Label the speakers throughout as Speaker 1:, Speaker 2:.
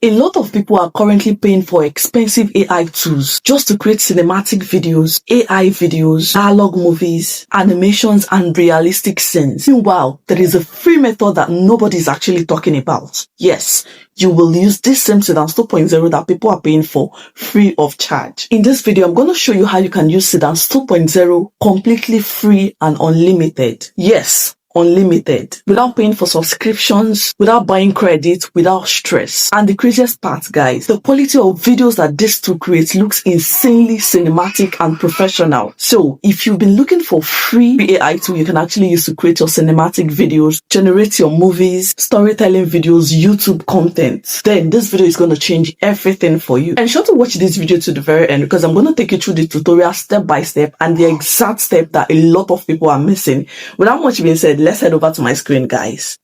Speaker 1: A lot of people are currently paying for expensive AI tools just to create cinematic videos, AI videos, dialogue movies, animations, and realistic scenes. Meanwhile, there is a free method that nobody is actually talking about. Yes, you will use this same Seedance 2.0 that people are paying for free of charge. In this video, I'm going to show you how you can use Seedance 2.0 completely free and unlimited. Yes, unlimited, without paying for subscriptions, without buying credit, without stress. And the craziest part, guys, the quality of videos that this tool creates looks insanely cinematic and professional. So if you've been looking for free AI tool you can actually use to create your cinematic videos, generate your movies, storytelling videos, YouTube content, then this video is going to change everything for you. And sure to watch this video to the very end, because I'm going to take you through the tutorial step by step and the exact step that a lot of people are missing. Without much being said, let's head over to my screen, guys.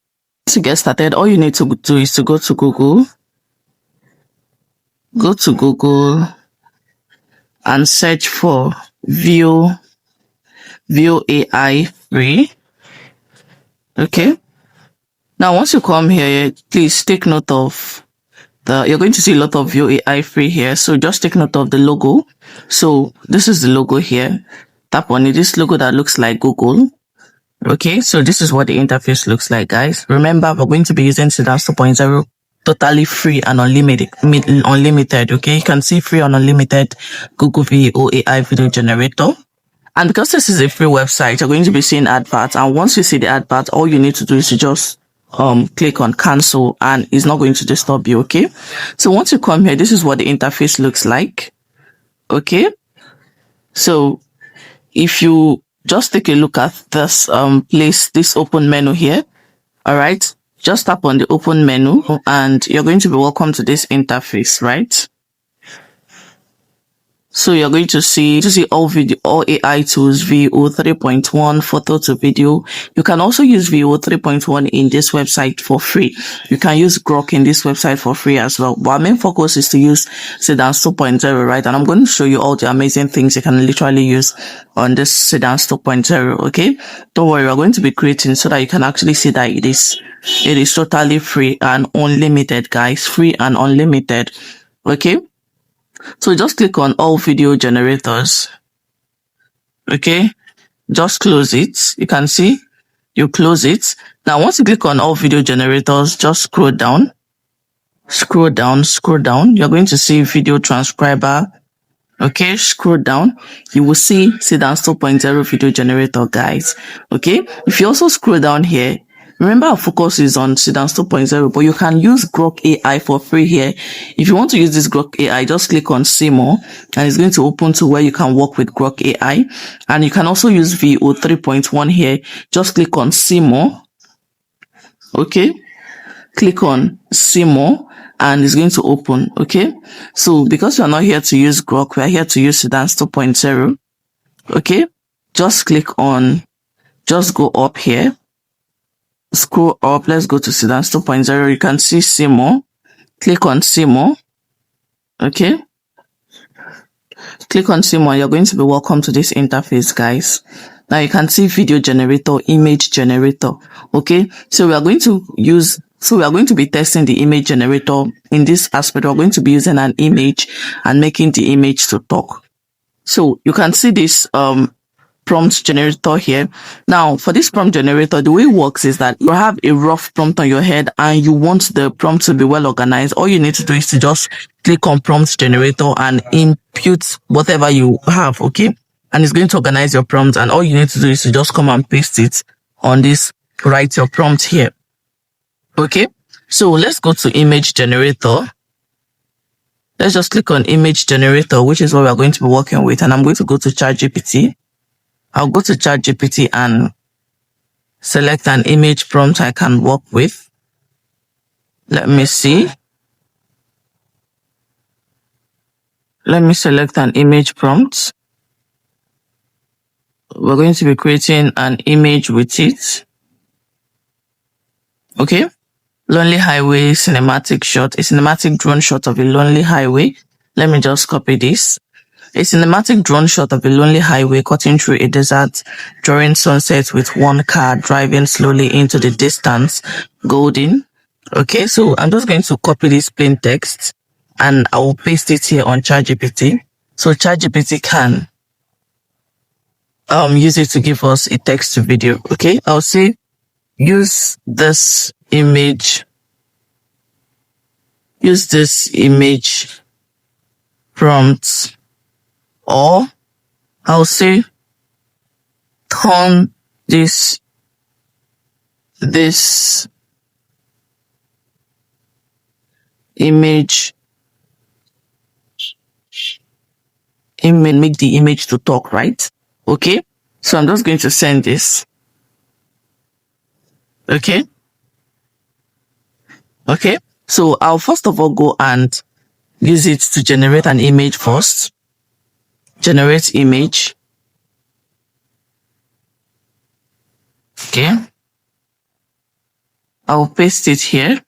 Speaker 1: To get started, all you need to do is to go to Google. Go to Google and search for View AI free. Okay. Now, once you come here, please take note of you're going to see a lot of View AI free here. So just take note of the logo. So this is the logo here. Tap on it. This logo that looks like Google. Okay, so this is what the interface looks like, guys. Remember, we're going to be using Seedance 2.0 totally free and unlimited. Okay, you can see free and unlimited Google VO AI video generator. And because this is a free website, you're going to be seeing adverts. And once you see the advert, all you need to do is to just click on cancel, and it's not going to disturb you. Okay, so once you come here, this is what the interface looks like. Okay, so if you just take a look at this this open menu here. All right, just tap on the open menu and you're going to be welcome to this interface, right? So you're going to see all AI tools, VO 3.1, photo to video. You can also use VO 3.1 in this website for free. You can use Grok in this website for free as well. But our main focus is to use Seedance 2.0, right? And I'm going to show you all the amazing things you can literally use on this Seedance 2.0, okay? Don't worry, we're going to be creating so that you can actually see that it is totally free and unlimited, guys. Free and unlimited, okay? So just click on all video generators. Okay, just close it. You can see you close it. Now, once you click on all video generators, just scroll down. Scroll down. You're going to see video transcriber. Okay, scroll down. You will see Seedance 2.0 video generator, guys. Okay, if you also scroll down here, remember our focus is on Seedance 2.0, but you can use Grok AI for free here. If you want to use this Grok AI, just click on See More, and it's going to open to where you can work with Grok AI. And you can also use VO 3.1 here. Just click on See More. Okay, click on See More, and it's going to open. Okay, so because you're not here to use Grok, we're here to use Seedance 2.0. Okay, just go up here. Scroll up, let's go to Seedance 2.0. You can see See More. Click on See More. Okay. Click on See More. You're going to be welcome to this interface, guys. Now you can see video generator, image generator. Okay. So we are going to be testing the image generator. In this aspect, we're going to be using an image and making the image to talk. So you can see this prompt generator here. Now, for this prompt generator, the way it works is that you have a rough prompt on your head and you want the prompt to be well organized. All you need to do is to just click on prompt generator and input whatever you have, okay? And it's going to organize your prompt, and all you need to do is to just come and paste it on this write your prompt here. Okay? So let's go to image generator. Let's just click on image generator, which is what we're going to be working with, and I'm going to go to ChatGPT. I'll go to ChatGPT and select an image prompt I can work with. Let me see. Let me select an image prompt. We're going to be creating an image with it. Okay. Lonely highway cinematic shot, a cinematic drone shot of a lonely highway. Let me just copy this. A cinematic drone shot of a lonely highway cutting through a desert during sunset with one car driving slowly into the distance. Golden. Okay, so I'm just going to copy this plain text and I will paste it here on ChatGPT. So ChatGPT can use it to give us a text to video. Okay, I'll say use this image prompt, or I'll say turn this image make the image to talk, right? Okay, so I'm just going to send this. Okay, so I'll first of all go and use it to generate an image first. Generate image. Okay, I'll paste it here.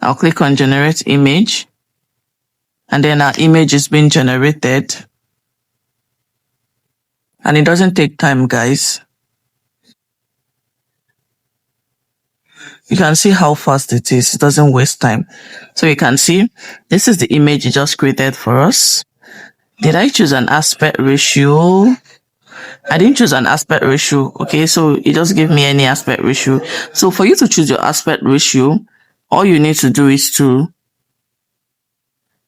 Speaker 1: I'll click on generate image, and then our image is being generated. And it doesn't take time, guys. You can see how fast it is. It doesn't waste time. So you can see this is the image it just created for us. Did I choose an aspect ratio? I didn't choose an aspect ratio. Okay, so it just gave me any aspect ratio. So for you to choose your aspect ratio, all you need to do is to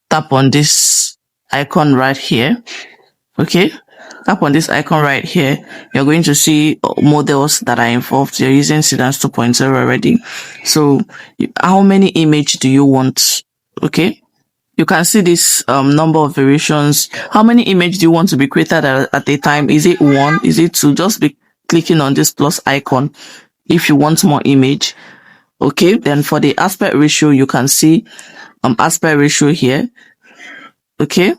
Speaker 1: tap on this icon right here. Okay, tap on this icon right here. You're going to see models that are involved. You're using Seedance 2.0 already. So how many image do you want? Okay, you can see this number of variations. How many image do you want to be created at a time? Is it one? Is it two? Just be clicking on this plus icon if you want more image. Okay, then for the aspect ratio, you can see aspect ratio here. Okay,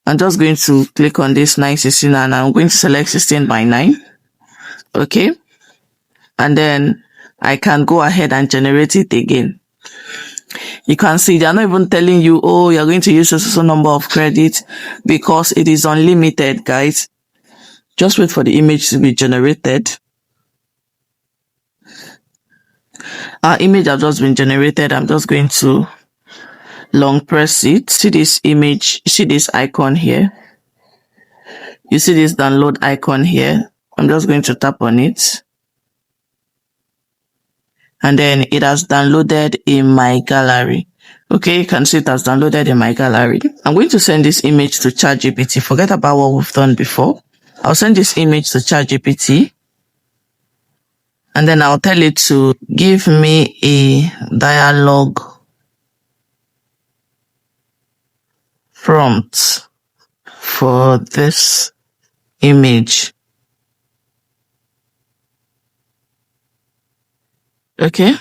Speaker 1: I'm just going to click on this 9:16 and I'm going to select 16:9. Okay, and then I can go ahead and generate it again. You can see they're not even telling you, oh, you're going to use a certain number of credits, because it is unlimited, guys. Just wait for the image to be generated. Our image has just been generated. I'm just going to long press it. See this image, see this icon here. You see this download icon here. I'm just going to tap on it. And then it has downloaded in my gallery. Okay, you can see it has downloaded in my gallery. I'm going to send this image to ChatGPT. Forget about what we've done before. I'll send this image to ChatGPT. And then I'll tell it to give me a dialogue prompt for this image. Okay,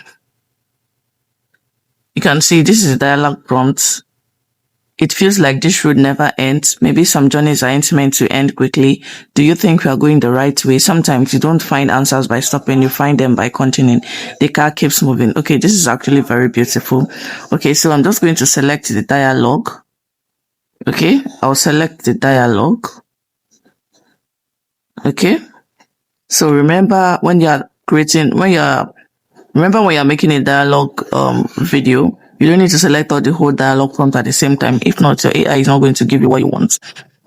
Speaker 1: you can see this is the dialogue prompt. It feels like this road never ends. Maybe some journeys aren't meant to end quickly. Do you think we are going the right way? Sometimes you don't find answers by stopping, you find them by continuing. The car keeps moving. Okay, this is actually very beautiful. Okay, so I'm just going to select the dialogue. Okay, I'll select the dialogue. Okay, so remember when you're making a dialogue video, you don't need to select all the whole dialogue prompt at the same time. If not, your AI is not going to give you what you want.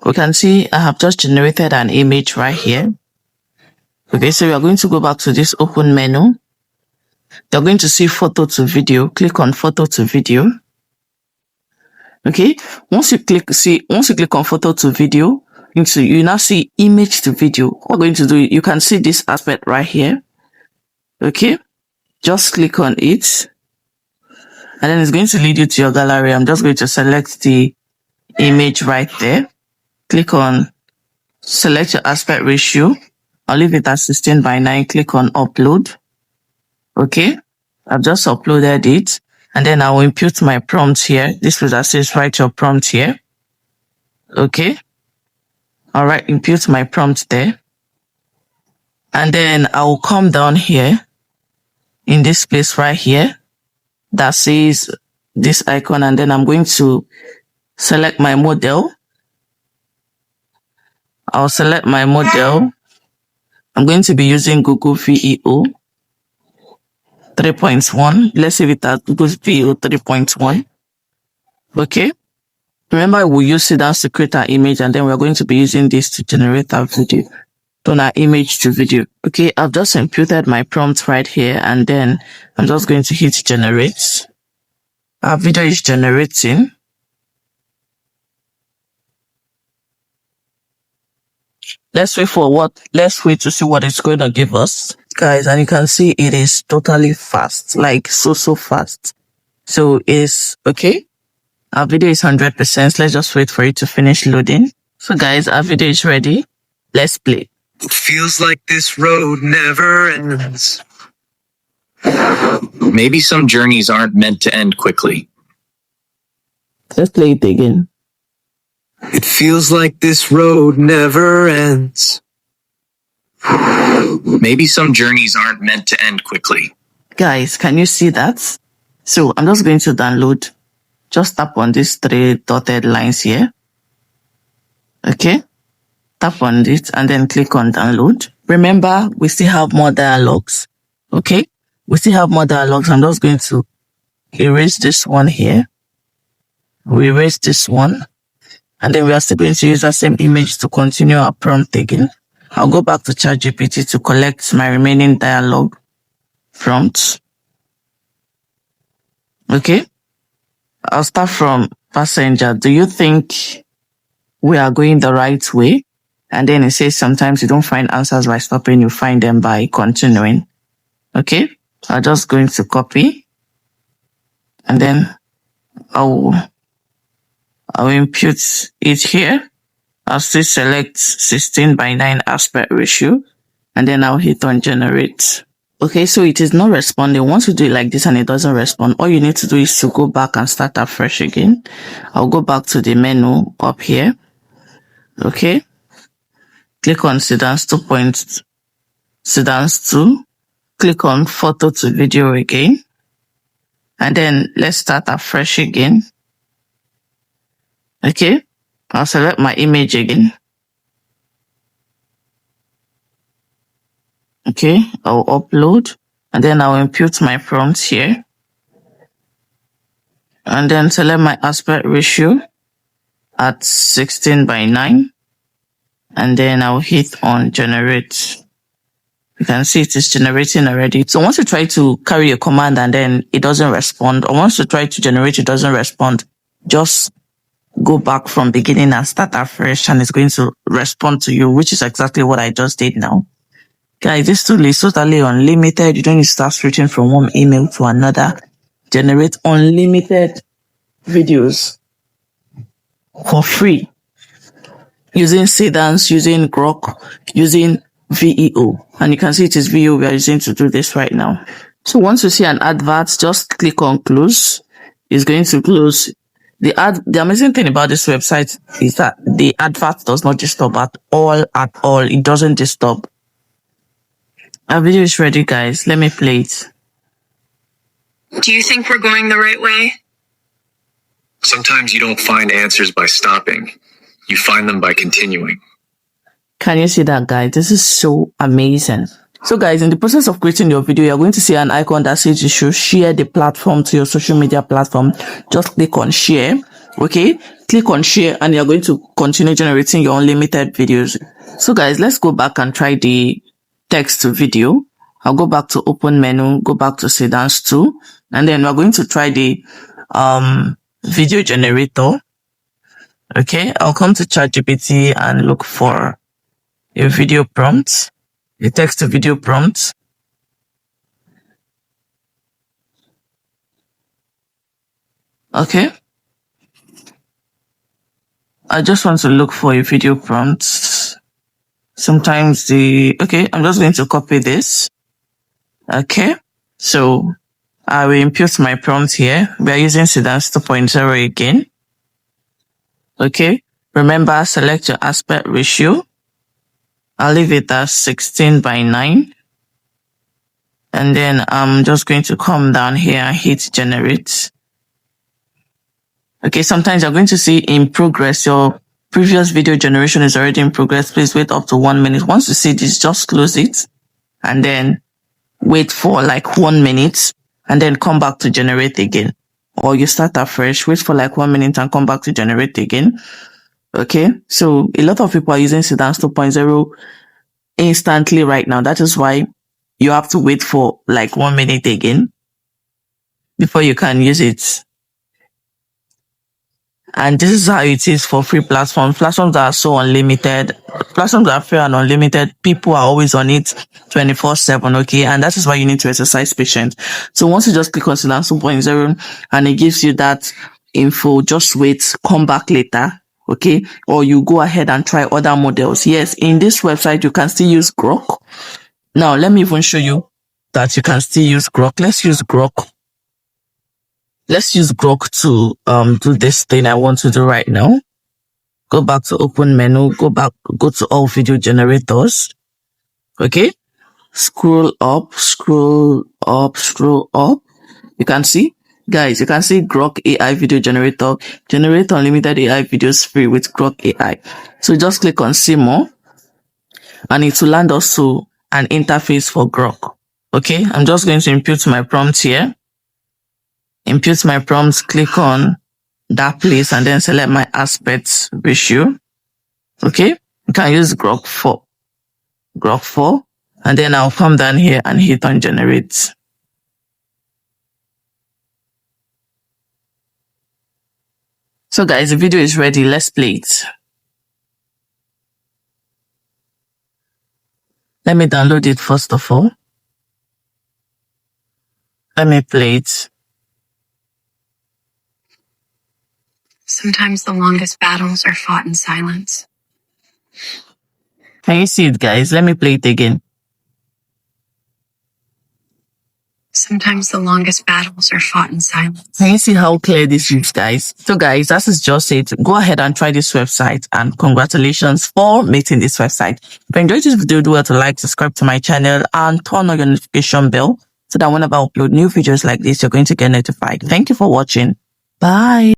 Speaker 1: You can see I have just generated an image right here. Okay, so we are going to go back to this open menu. You're going to see photo to video. Click on photo to video. Okay, once you click on photo to video, you now see image to video. What we're going to do, you can see this aspect right here. Okay, just click on it, and then it's going to lead you to your gallery. I'm just going to select the image right there. Click on select your aspect ratio. I'll leave it at 16:9. Click on upload. Okay, I've just uploaded it, and then I will input my prompt here. This will says write your prompt here. Okay, all right, input my prompt there, and then I will come down here in this place right here that says this icon, and then I'm going to select my model. I'll select my model. I'm going to be using Google VEO. 3.1. Let's save it as Google's VO 3.1. Okay. Remember, we use Seedance to create our image, and then we're going to be using this to generate our video. Turn our image to video. Okay, I've just imputed my prompt right here, and then I'm just going to hit generate. Our video is generating. Let's wait to see what it's going to give us, guys. And you can see it is totally fast, like so fast. So it's okay. Our video is 100%. Let's just wait for it to finish loading. So guys, our video is ready. Let's play.
Speaker 2: It feels like this road never ends. Maybe some journeys aren't meant to end quickly.
Speaker 1: Let's play it again.
Speaker 2: It feels like this road never ends. Maybe some journeys aren't meant to end quickly.
Speaker 1: Guys, can you see that? So I'm just going to download. Just tap on these 3 dotted lines here. Okay. Tap on it and then click on download. Remember, we still have more dialogues. Okay. We still have more dialogues. I'm just going to erase this one here. We erase this one. And then we are still going to use that same image to continue our prompt again. I'll go back to ChatGPT to collect my remaining dialogue prompts. Okay. I'll start from passenger. Do you think we are going the right way? And then it says sometimes you don't find answers by stopping, you find them by continuing. Okay. I'm just going to copy. And then I'll impute it here. I'll still select 16:9 aspect ratio. And then I'll hit on generate. Okay, so it is not responding. Once you do it like this and it doesn't respond, all you need to do is to go back and start afresh again. I'll go back to the menu up here. Okay. Click on Seedance 2. Click on photo to video again. And then let's start afresh again. Okay. I'll select my image again. Okay, I'll upload and then I'll impute my prompts here. And then select my aspect ratio at 16:9. And then I'll hit on generate. You can see it is generating already. So once you try to carry a command and then it doesn't respond, or once you try to generate, it doesn't respond, just go back from beginning and start afresh and it's going to respond to you, which is exactly what I just did now. Guys, this tool is totally unlimited. You don't need to start switching from one email to another. Generate unlimited videos for free using Seedance, using Grok, using VEO. And you can see it is VEO we are using to do this right now. So once you see an advert, just click on close. It's going to close. The amazing thing about this website is that the advert does not disturb at all. It doesn't disturb. Our video is ready, guys. Let me play it.
Speaker 3: Do you think we're going the right way?
Speaker 2: Sometimes you don't find answers by stopping. You find them by continuing.
Speaker 1: Can you see that, guys? This is so amazing. So guys, in the process of creating your video, you're going to see an icon that says you should share the platform to your social media platform. Just click on share. Okay. Click on share and you're going to continue generating your unlimited videos. So guys, let's go back and try the text to video. I'll go back to open menu, go back to Seedance 2, and then we're going to try the video generator. Okay, I'll come to ChatGPT and look for a video prompt, a text to video prompt. Okay. I just want to look for a video prompt. Sometimes I'm just going to copy this. Okay. So I will impute my prompt here. We are using Seedance 2.0 again. Okay. Remember, select your aspect ratio. I'll leave it as 16:9. And then I'm just going to come down here and hit generate. Okay, sometimes you're going to see in progress, your previous video generation is already in progress. Please wait up to 1 minute. Once you see this, just close it and then wait for like 1 minute and then come back to generate again. Or you start afresh, wait for like 1 minute and come back to generate again. Okay, so a lot of people are using Seedance 2.0 instantly right now. That is why you have to wait for like 1 minute again before you can use it. And this is how it is for free platforms. Platforms that are so unlimited, platforms that are free and unlimited, people are always on it 24/7, okay? And that is why you need to exercise patience. So once you just click on Seedance 2.0 and it gives you that info, just wait, come back later, okay? Or you go ahead and try other models. Yes, in this website, you can still use Grok. Now, let me even show you that you can still use Grok. Let's use Grok. Let's use Grok to do this thing I want to do right now. Go back to open menu, go to all video generators. Okay. Scroll up. You can see, guys, you can see Grok AI video generator. Generate unlimited AI videos free with Grok AI. So just click on see more and it will land us to an interface for Grok. Okay. I'm just going to input my prompt here. Input my prompts, click on that place and then select my aspect ratio. Okay, you can use Grok 4, and then I'll come down here and hit on generate. So guys, the video is ready. Let's play it. Let me download it first of all. Let me play it.
Speaker 3: Sometimes the longest battles are fought in silence.
Speaker 1: Can you see it, guys? Let me play it again.
Speaker 3: Sometimes the longest battles are fought in silence.
Speaker 1: Can you see how clear this is, guys? So guys, that is just it. Go ahead and try this website and congratulations for making this website. If you enjoyed this video, do well to like, subscribe to my channel and turn on your notification bell so that whenever I upload new videos like this, you're going to get notified. Thank you for watching. Bye.